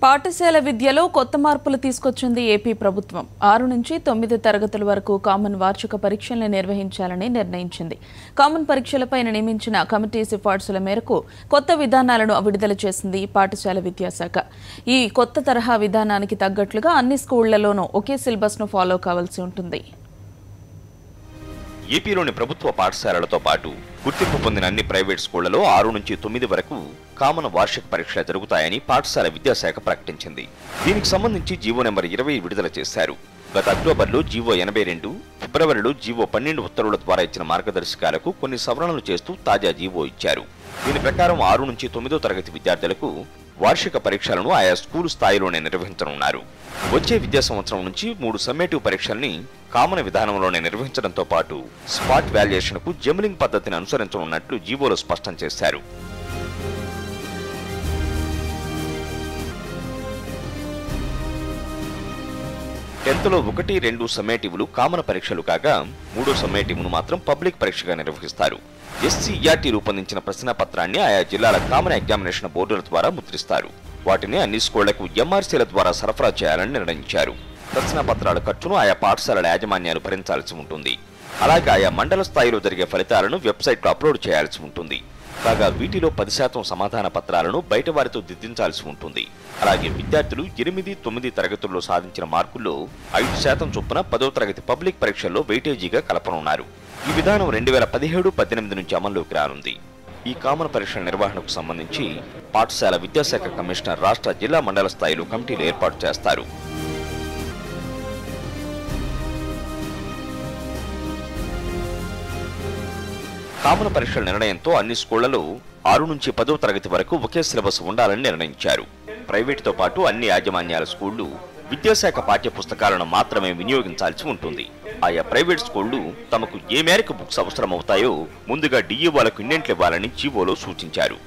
పాఠశాల విద్యలో కొత్త మార్పులు తీసుకొచ్చింది ఏపీ ప్రభుత్వం. 6 నుంచి 9 తరగతుల వరకు కామన్ వార్షిక పరీక్షలను నిర్వహించాలని నిర్ణయించింది. కామన్ పరీక్షలపై నియమించిన కమిటీ సిఫార్సుల మేరకు కొత్త విధానాలను విడుదల చేసింది పాఠశాల విద్యాశాఖ. ఈ కొత్త తరహా విధానానికి తగ్గట్లుగా అన్ని స్కూళ్లలోనూ ఒకే సిలబస్ను ఫాలో కావాల్సి ఉంటుంది. ఏపీలోని ప్రభుత్వ పాఠశాలలతో పాటు గుర్తింపు పొందిన అన్ని ప్రైవేట్ స్కూళ్లలో 6 నుంచి 9 వరకు కామన్ వార్షిక పరీక్షలు జరుగుతాయని పాఠశాల విద్యాశాఖ ప్రకటించింది. దీనికి సంబంధించి జీవో నెంబర్ 20 విడుదల చేశారు. గత అక్టోబర్లో జీవో 82, ఫిబ్రవరిలో జీవో 12 ఉత్తర్వుల ద్వారా ఇచ్చిన మార్గదర్శకాలకు కొన్ని సవరణలు చేస్తూ తాజా జీవో ఇచ్చారు. దీని ప్రకారం 6 నుంచి 9వ తరగతి విద్యార్థులకు వార్షిక పరీక్షలను ఆయా స్కూలు స్థాయిలోనే నిర్వహించనున్నారు. వచ్చే విద్యా సంవత్సరం నుంచి 3 సమ్మేటివ్ పరీక్షల్ని కామన్ విధానంలోనే నిర్వహించడంతో పాటు స్పాట్ వాల్యుయేషన్ కు జంబ్లింగ్ పద్ధతిని అనుసరించనున్నట్లు జీవోలో స్పష్టం చేశారు. టెన్త్లో 1, 2 సమ్మేటివ్లు కామన్ పరీక్షలు కాగా 3వ సమ్మేటివ్ను మాత్రం పబ్లిక్ పరీక్షగా నిర్వహిస్తారు. SCERT రూపొందించిన ప్రశ్నాపత్రాన్ని ఆయా జిల్లాల కామన్ ఎగ్జామినేషన్ బోర్డుల ద్వారా ముద్రిస్తారు. వాటిని అన్ని స్కూళ్లకు MRCల ద్వారా సరఫరా చేయాలని నిర్ణయించారు. ప్రశ్నాపత్రాల ఖర్చును ఆయా పాఠశాలల యాజమాన్యాలు భరించాల్సి ఉంటుంది. అలాగే ఆయా మండల స్థాయిలో జరిగే ఫలితాలను వెబ్సైట్లో అప్లోడ్ చేయాల్సి ఉంటుంది. కాగా వీటిలో 10% సమాధాన పత్రాలను బయట వారితో దిద్దించాల్సి ఉంటుంది. అలాగే విద్యార్థులు 8, 9 తరగతుల్లో సాధించిన మార్కుల్లో 5% చొప్పున 10వ తరగతి పబ్లిక్ పరీక్షల్లో వెయిటేజీగా కలపనున్నారు. ఈ విధానం 2017-18 నుంచి అమల్లోకి రానుంది. ఈ కామన్ పరీక్షల నిర్వహణకు సంబంధించి పాఠశాల విద్యాశాఖ కమిషనర్ రాష్ట్ర జిల్లా మండల స్థాయిలో కమిటీలు ఏర్పాటు చేస్తారు. కామన్ పరీక్షల నిర్ణయంతో అన్ని స్కూళ్లలో 6 నుంచి 10వ తరగతి వరకు ఒకే సిలబస్ ఉండాలని నిర్ణయించారు. ప్రైవేటుతో పాటు అన్ని యాజమాన్యాల స్కూళ్లు విద్యాశాఖ పాఠ్య పుస్తకాలను మాత్రమే వినియోగించాల్సి ఉంటుంది. ఆయా ప్రైవేట్ స్కూళ్లు తమకు ఏ మేరకు బుక్స్ అవసరమవుతాయో ముందుగా DEOలకు ఇండెంట్లు ఇవ్వాలని జీవోలో సూచించారు.